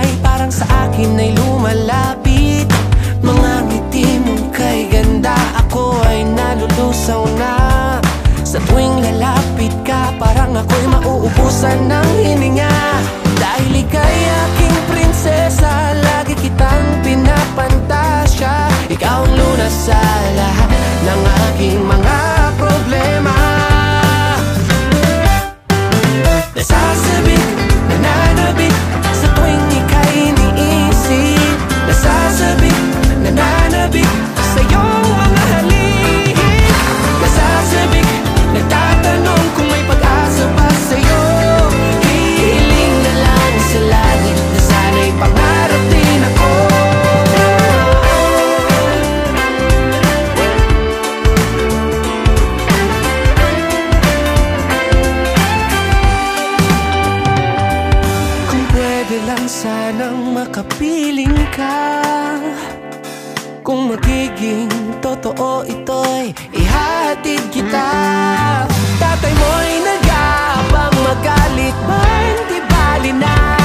ay parang sa akin ay lumalapit. Mga ngiti mo kay ganda, ako ay nalulusaw na. Sa tuwing lalapit ka, parang ako'y mauubusan ng hininga. Dahil ika'y aking prinsesa, lagi kitang pinapantasya. Ikaw ang lunas sa lahat ng aking mga problema. Nasasabik, nananabik, sa tuwing ika'y iniisip. Nasasabik, nananabik, sa iyong mga halik. Nasasabik, nagtatanong kung may pag-asa pa sa'yo. Hihiling na lang sa langit na sana'y pangarap din ako. Kung pwede lang sanang makapiling ka, kung magiging totoo ito'y ihahatid kita. Tatay mo'y nag-aabang, magalit man di bali na.